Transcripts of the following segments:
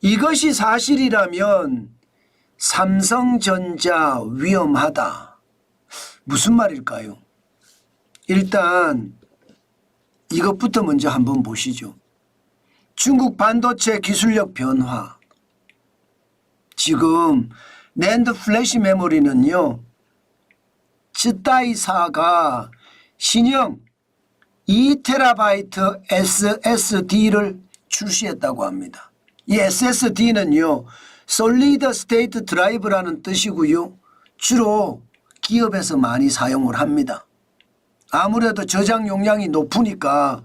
이것이 사실이라면 삼성전자 위험하다. 무슨 말일까요? 일단 이것부터 먼저 한번 보시죠. 중국 반도체 기술력 변화. 지금 낸드 플래시 메모리는요, 쯔다이사가 신형 2TB SSD를 출시했다고 합니다. 이 SSD는요, 솔리드 스테이트 드라이브라는 뜻이고요. 주로 기업에서 많이 사용을 합니다. 아무래도 저장 용량이 높으니까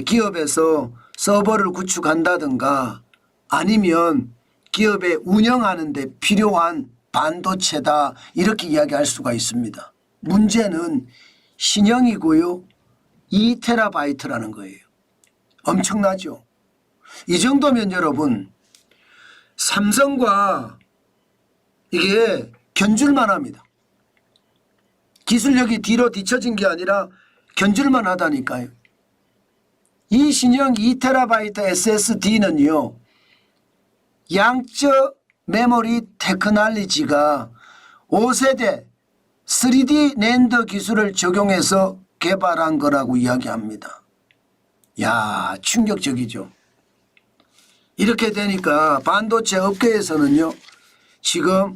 기업에서 서버를 구축한다든가 아니면 기업에 운영하는 데 필요한 반도체다, 이렇게 이야기할 수가 있습니다. 문제는 신형이고요, 2TB라는 거예요. 엄청나죠. 이 정도면 여러분 삼성과 이게 견줄만 합니다. 기술력이 뒤로 뒤처진 게 아니라 견줄만 하다니까요. 이 신형 2TB SSD는요, 양적 메모리 테크놀로지가 5세대 3D 낸드 기술을 적용해서 개발한 거라고 이야기합니다. 야, 충격적이죠. 이렇게 되니까 반도체 업계에서는요, 지금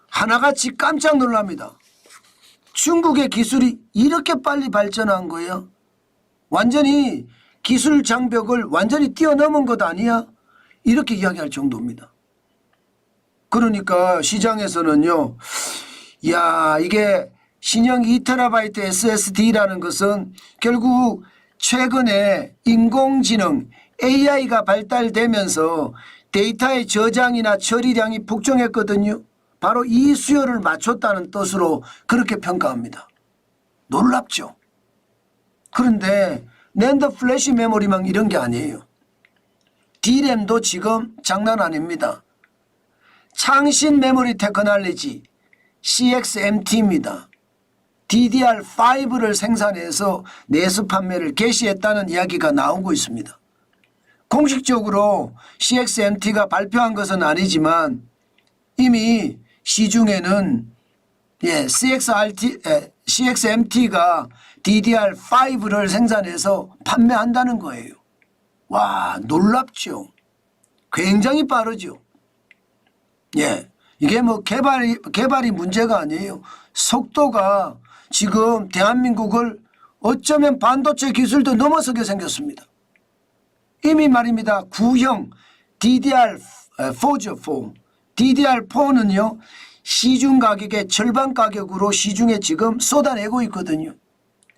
하나같이 깜짝 놀랍니다. 중국의 기술이 이렇게 빨리 발전한 거예요? 완전히 기술 장벽을 완전히 뛰어넘은 것 아니야? 이렇게 이야기할 정도입니다. 그러니까 시장에서는요, 야, 이게 신형 2TB SSD라는 것은 결국 최근에 인공지능 AI가 발달되면서 데이터의 저장이나 처리량이 폭증했거든요. 바로 이 수요를 맞췄다는 뜻으로 그렇게 평가합니다. 놀랍죠. 그런데 낸드 플래시 메모리만 이런 게 아니에요. D램도 지금 장난 아닙니다. 창신 메모리 테크놀로지 CXMT입니다. DDR5를 생산해서 내수 판매를 개시했다는 이야기가 나오고 있습니다. 공식적으로 CXMT가 발표한 것은 아니지만 이미 시중에는 CXMT가 DDR5를 생산해서 판매한다는 거예요. 와, 놀랍죠. 굉장히 빠르죠. 이게 뭐 개발이 문제가 아니에요. 속도가 지금 대한민국을 어쩌면 반도체 기술도 넘어서게 생겼습니다. 이미 말입니다. 구형 DDR4죠. 4. DDR4는요, 시중 가격의 절반 가격으로 시중에 지금 쏟아내고 있거든요.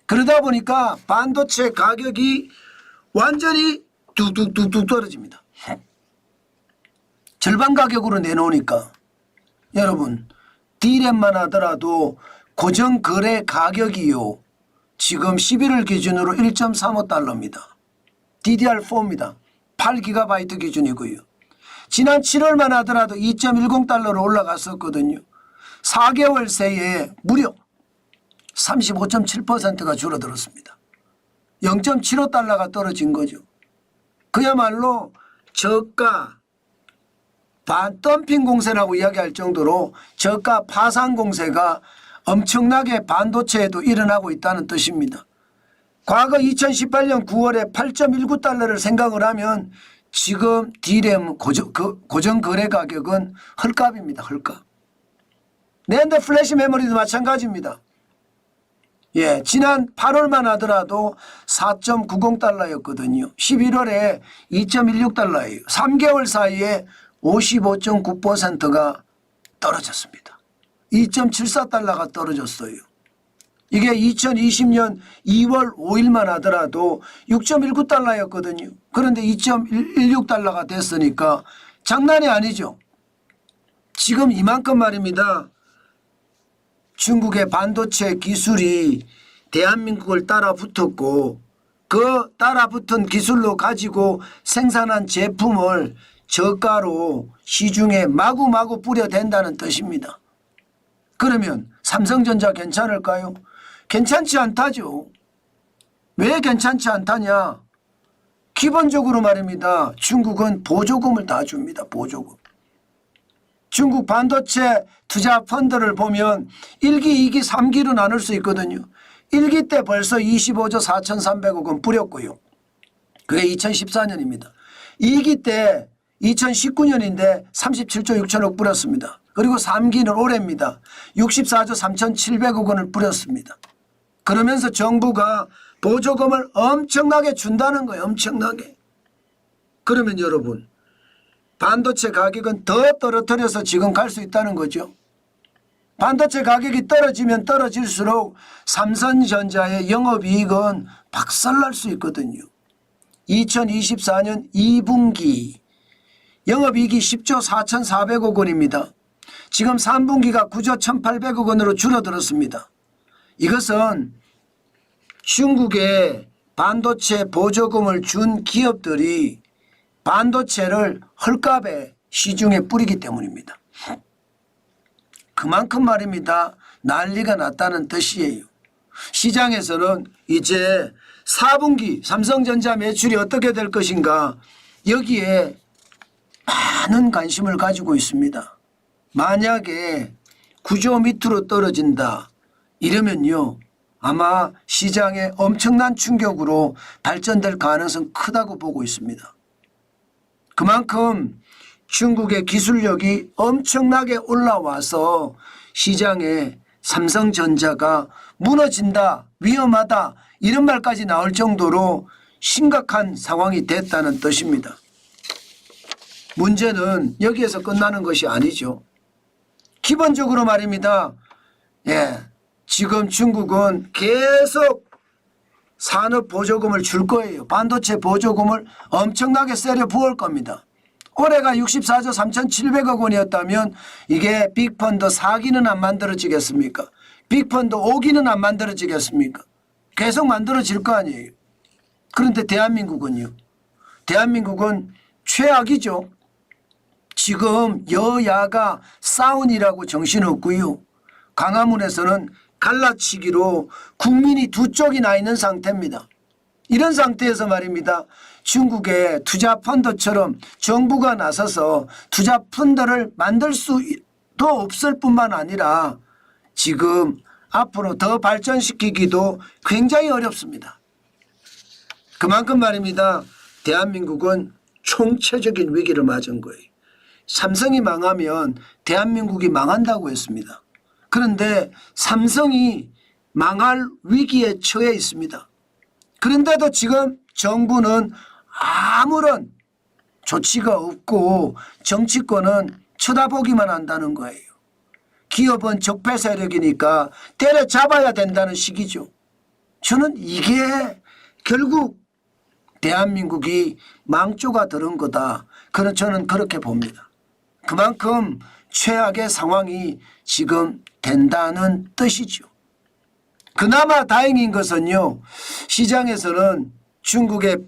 그러다 보니까 반도체 가격이 완전히 뚝뚝뚝뚝 떨어집니다. 절반 가격으로 내놓으니까 여러분, D램만 하더라도 고정거래 가격이요, 지금 11월 기준으로 1.35달러입니다. DDR4입니다. 8GB 기준이고요. 지난 7월만 하더라도 2.10달러로 올라갔었거든요. 4개월 새에 무려 35.7%가 줄어들었습니다. 0.75달러가 떨어진 거죠. 그야말로 저가 반덤핑 공세라고 이야기할 정도로 저가 파산 공세가 엄청나게 반도체에도 일어나고 있다는 뜻입니다. 과거 2018년 9월에 8.19달러를 생각을 하면 지금 D램 고정 거래 가격은 헐값입니다. 헐값. 낸드 플래시 메모리도 마찬가지입니다. 지난 8월만 하더라도 4.90달러였거든요. 11월에 2.16달러예요. 3개월 사이에 55.9%가 떨어졌습니다. 2.74달러가 떨어졌어요. 이게 2020년 2월 5일만 하더라도 6.19달러였거든요. 그런데 2.16달러가 됐으니까 장난이 아니죠. 지금 이만큼 말입니다. 중국의 반도체 기술이 대한민국을 따라붙었고 그 따라붙은 기술로 가지고 생산한 제품을 저가로 시중에 마구마구 뿌려댄다는 뜻입니다. 그러면 삼성전자 괜찮을까요? 괜찮지 않다죠. 왜 괜찮지 않다냐? 기본적으로 말입니다. 중국은 보조금을 다 줍니다. 보조금. 중국 반도체 투자 펀드를 보면 1기, 2기, 3기로 나눌 수 있거든요. 1기 때 벌써 25조 4,300억 원 뿌렸고요. 그게 2014년입니다. 2기 때 2019년인데 37조 6천억 뿌렸습니다. 그리고 3기는 올해입니다. 64조 3,700억 원을 뿌렸습니다. 그러면서 정부가 보조금을 엄청나게 준다는 거예요. 엄청나게. 그러면 여러분 반도체 가격은 더 떨어뜨려서 지금 갈 수 있다는 거죠. 반도체 가격이 떨어지면 떨어질수록 삼성전자의 영업이익은 박살날 수 있거든요. 2024년 2분기 영업이익이 10조 4,400억 원입니다. 지금 3분기가 9조 1,800억 원으로 줄어들었습니다. 이것은 중국에 반도체 보조금을 준 기업들이 반도체를 헐값에 시중에 뿌리기 때문입니다. 그만큼 말입니다. 난리가 났다는 뜻이에요. 시장에서는 이제 4분기 삼성전자 매출이 어떻게 될 것인가 여기에 많은 관심을 가지고 있습니다. 만약에 9조 밑으로 떨어진다 이러면요 아마 시장에 엄청난 충격으로 발전될 가능성 크다고 보고 있습니다. 그만큼 중국의 기술력이 엄청나게 올라와서 시장에 삼성전자가 무너진다, 위험하다 이런 말까지 나올 정도로 심각한 상황이 됐다는 뜻입니다. 문제는 여기에서 끝나는 것이 아니죠. 기본적으로 말입니다. 지금 중국은 계속 산업 보조금을 줄 거예요. 반도체 보조금을 엄청나게 세려 부을 겁니다. 올해가 64조 3,700억 원이었다면 이게 빅펀드 4기는 안 만들어지겠습니까? 빅펀드 5기는 안 만들어지겠습니까? 계속 만들어질 거 아니에요. 그런데 대한민국은요. 대한민국은 최악이죠. 지금 여야가 싸우니라고 정신없고요. 광화문에서는 갈라치기로 국민이 두 쪽이 나 있는 상태입니다. 이런 상태에서 말입니다. 중국의 투자 펀드처럼 정부가 나서서 투자 펀드를 만들 수도 없을 뿐만 아니라 지금 앞으로 더 발전시키기도 굉장히 어렵습니다. 그만큼 말입니다. 대한민국은 총체적인 위기를 맞은 거예요. 삼성이 망하면 대한민국이 망한다고 했습니다. 그런데 삼성이 망할 위기에 처해 있습니다. 그런데도 지금 정부는 아무런 조치가 없고 정치권은 쳐다보기만 한다는 거예요. 기업은 적폐 세력이니까 때려잡아야 된다는 식이죠. 저는 이게 결국 대한민국이 망조가 들은 거다. 저는 그렇게 봅니다. 그만큼 최악의 상황이 지금 된다는 뜻이죠. 그나마 다행인 것은요. 시장에서는 중국의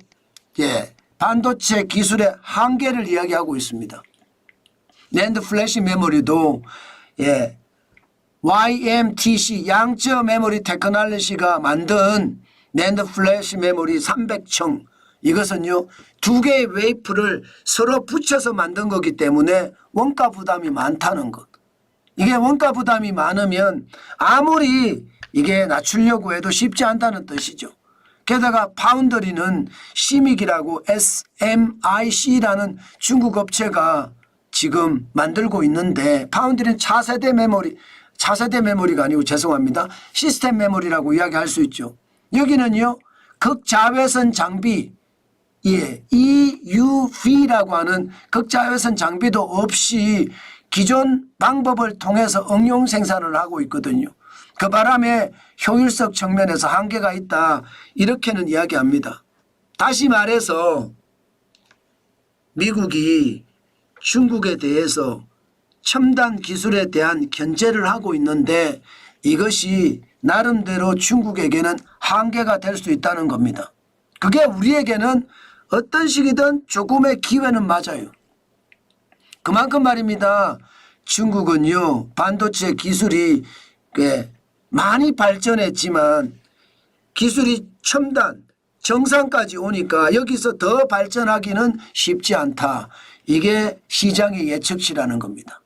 반도체 기술의 한계를 이야기하고 있습니다. 낸드 플래시 메모리도 YMTC 양저 메모리 테크놀로지가 만든 낸드 플래시 메모리 300층 이것은요 두 개의 웨이프를 서로 붙여서 만든 거기 때문에 원가 부담이 많다는 것. 이게 원가 부담이 많으면 아무리 이게 낮추려고 해도 쉽지 않다는 뜻이죠. 게다가 파운드리는 시믹이라고 SMIC라는 중국 업체가 지금 만들고 있는데 파운드리는 차세대 메모리가 아니고 죄송합니다. 시스템 메모리라고 이야기할 수 있죠. 여기는요 극자외선 장비 EUV라고 하는 극자외선 장비도 없이 기존 방법을 통해서 응용 생산을 하고 있거든요. 그 바람에 효율성 측면에서 한계가 있다 이렇게는 이야기합니다. 다시 말해서 미국이 중국에 대해서 첨단 기술에 대한 견제를 하고 있는데 이것이 나름대로 중국에게는 한계가 될 수 있다는 겁니다. 그게 우리에게는 어떤 식이든 조금의 기회는 맞아요. 그만큼 말입니다. 중국은요 반도체 기술이 많이 발전했지만 기술이 첨단 정상까지 오니까 여기서 더 발전하기는 쉽지 않다. 이게 시장의 예측치라는 겁니다.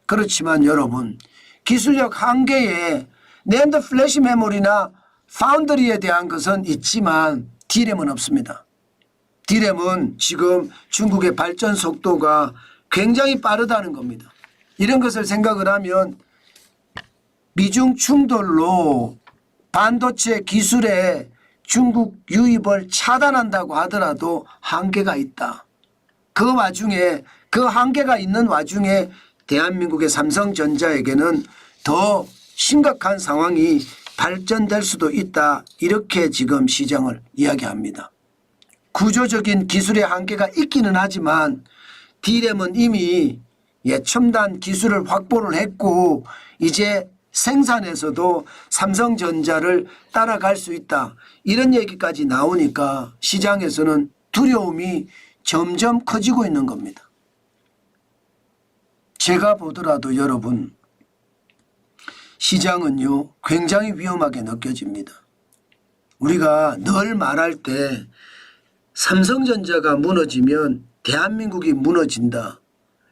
그렇지만 여러분, 기술력 한계에 낸드 플래시 메모리나 파운드리에 대한 것은 있지만 D램은 없습니다. D램은 지금 중국의 발전 속도가 굉장히 빠르다는 겁니다. 이런 것을 생각을 하면 미중 충돌로 반도체 기술의 중국 유입을 차단한다고 하더라도 한계가 있다. 그 와중에, 그 한계가 있는 와중에 대한민국의 삼성전자에게는 더 심각한 상황이 발전될 수도 있다. 이렇게 지금 시장을 이야기합니다. 구조적인 기술의 한계가 있기는 하지만 D램은 이미 첨단 기술을 확보를 했고 이제 생산에서도 삼성전자를 따라갈 수 있다. 이런 얘기까지 나오니까 시장에서는 두려움이 점점 커지고 있는 겁니다. 제가 보더라도 여러분, 시장은요 굉장히 위험하게 느껴집니다. 우리가 늘 말할 때 삼성전자가 무너지면 대한민국이 무너진다.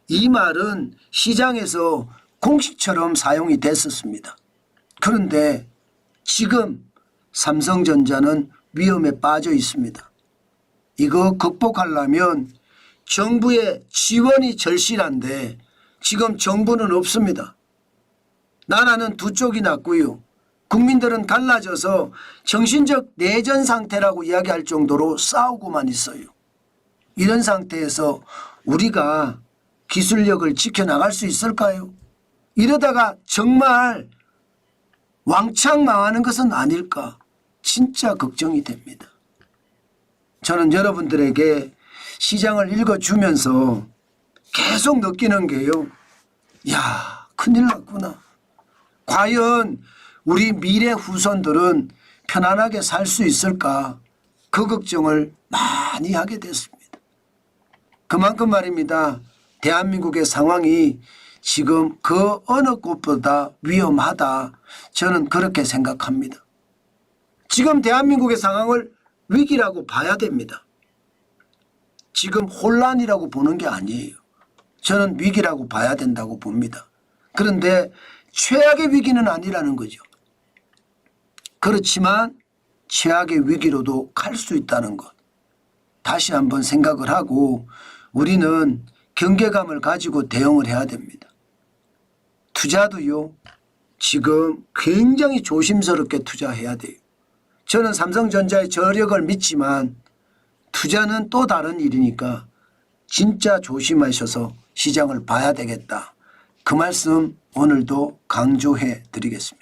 이 말은 시장에서 공식처럼 사용이 됐었습니다. 그런데 지금 삼성전자는 위험에 빠져 있습니다. 이거 극복하려면 정부의 지원이 절실한데 지금 정부는 없습니다. 나라는 두 쪽이 났고요. 국민들은 갈라져서 정신적 내전 상태라고 이야기할 정도로 싸우고만 있어요. 이런 상태에서 우리가 기술력을 지켜나갈 수 있을까요? 이러다가 정말 왕창 망하는 것은 아닐까? 진짜 걱정이 됩니다. 저는 여러분들에게 시장을 읽어주면서 계속 느끼는 게요. 야, 큰일 났구나. 과연 우리 미래 후손들은 편안하게 살 수 있을까? 그 걱정을 많이 하게 됐습니다. 그만큼 말입니다. 대한민국의 상황이 지금 그 어느 곳보다 위험하다. 저는 그렇게 생각합니다. 지금 대한민국의 상황을 위기라고 봐야 됩니다. 지금 혼란이라고 보는 게 아니에요. 저는 위기라고 봐야 된다고 봅니다. 그런데 최악의 위기는 아니라는 거죠. 그렇지만 최악의 위기로도 갈 수 있다는 것. 다시 한번 생각을 하고 우리는 경계감을 가지고 대응을 해야 됩니다. 투자도요. 지금 굉장히 조심스럽게 투자해야 돼요. 저는 삼성전자의 저력을 믿지만 투자는 또 다른 일이니까 진짜 조심하셔서 시장을 봐야 되겠다. 그 말씀 오늘도 강조해 드리겠습니다.